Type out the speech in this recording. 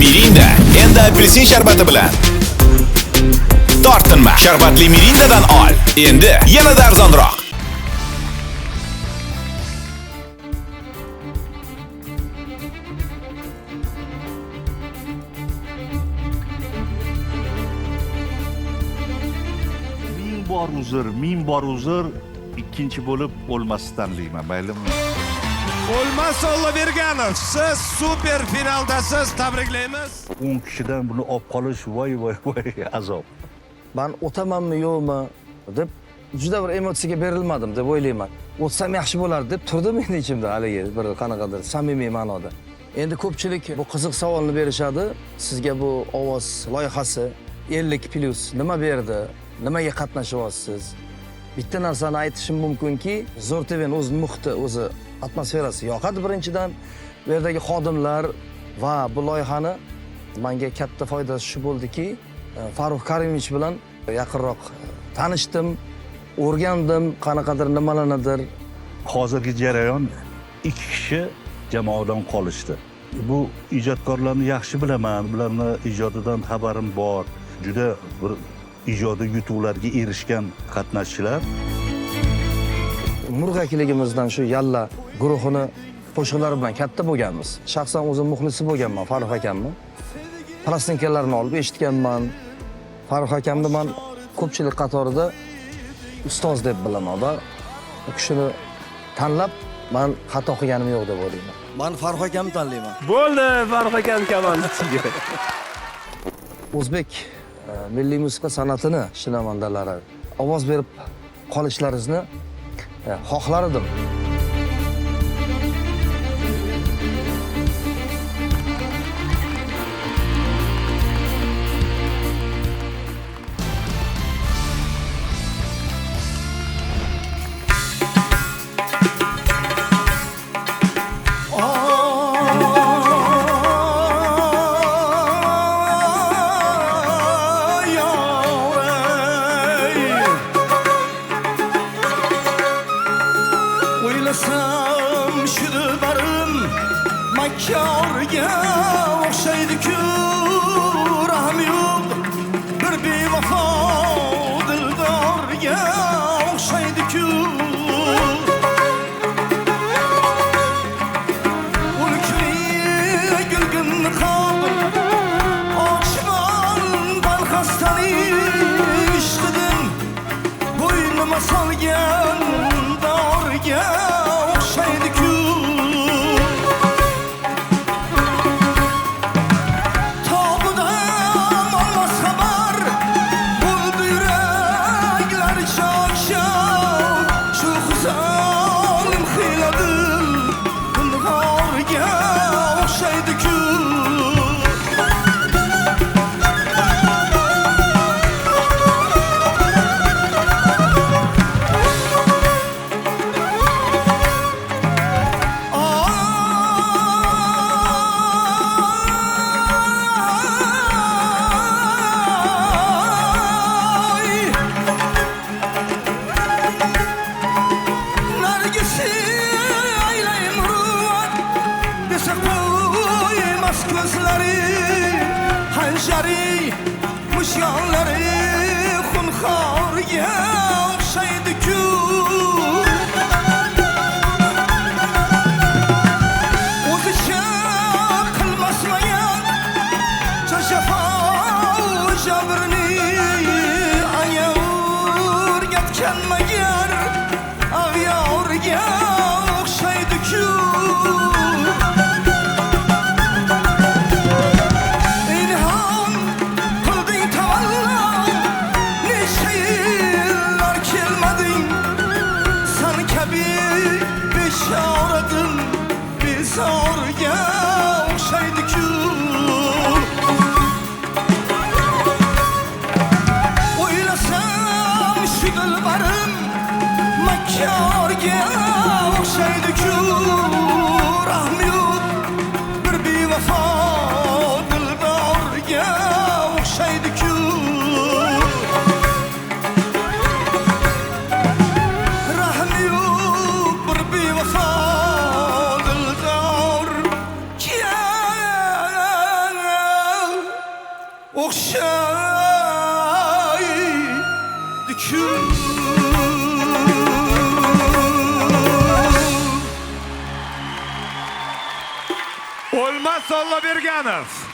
Mirinda endi apelsin sharbati bilan. Tortinma, sharbatli Mirindadan ol. Endi yanada arzonroq. Ming bor uzr, ikkinchi bo'lib o'lmasdan deyman, maylimi? O'lmas Ollaberganov, siz super finaldasiz, tabriklaymiz. 10 kishidan buni olib qolish voy azob. Men o'tamanmi yo'qmi deb juda bir emotsiyaga berilmadim deb o'ylayman. O'tsam yaxshi bo'lardi deb turdim endi ichimda haligi bir qanaqadir samimiy ma'noda. Endi ko'pchilik bu qiziq savolni berishadi. Sizga bu ovoz loyihasi 50+ nima berdi? Nimaga qatnashyapsiz? Bitta narsani aytishim mumkinki, Zo'r TVning o'z muhiti, o'zi atmosferasi yoqadi birinchidan. Bu yerdagi xodimlar va bu loyihani menga katta foydasi shu bo'ldiki, Farruh Karimovich bilan yaqinroq tanishdim, o'rgandim, qanaqadir nimalarnidir. Hozirgi jarayon 2 kishi jamoadan qolishdi. Bu ijodkorlarni yaxshi bilaman, bularning ijodidan xabarim bor. Juda bir ijodiy yutuqlarga erishgan qatnashchilar. Murg'akiligimizdan shu Yalla guruhini qo'shiqlari bilan katta bo'lganmiz. Shaxsan o'zim muxlisi bo'lganman Farruh akamni. Plastinkalarni olib eshitganman. Farruh akamni men ko'pchilik qatorida ustoz deb bilaman va u kishini tanlab men xato qilganim yo'q deb o'ylayman. Men Farruh akamni tanlayman. Bo'ldi, Farruh akam komandasiga. O'zbek milliy musiqa san'atini shinavandalari ovoz berib qolishlaringizni xohlar edim. O'ylasam shu dilbarim makkorga o'xshaydi-ku, rahm yo'q bir bevafo dildorga o'xshaydi-ku. Ulkli gulgun niqob ochman balxastani ishqidim, bo'ynima solgan dorga o'xshaydi-ku. Tobudan olmas xabar bo'ldi yuraklar choq-choq, shu xuzolim xiyladil g'orga o'xshaydi-ku. Hanjari mushyollari xunxorga o'xshaydi-ku. O'zicha qilmasmagan jafo jabrni ayovurgatgan magar ag'yorga o'xshaydi-ku. Beshoradim bezorga o'xshaydi-ku. O'ylasam shu dilbarim makkorga o'xshaydi-ku, rahm yo'q bir bevafo dildorga o'xshaydi-ku. Rahm yo'q bir bevafo dildorga o'xshaydi-ku. O'lmas Olloberganov.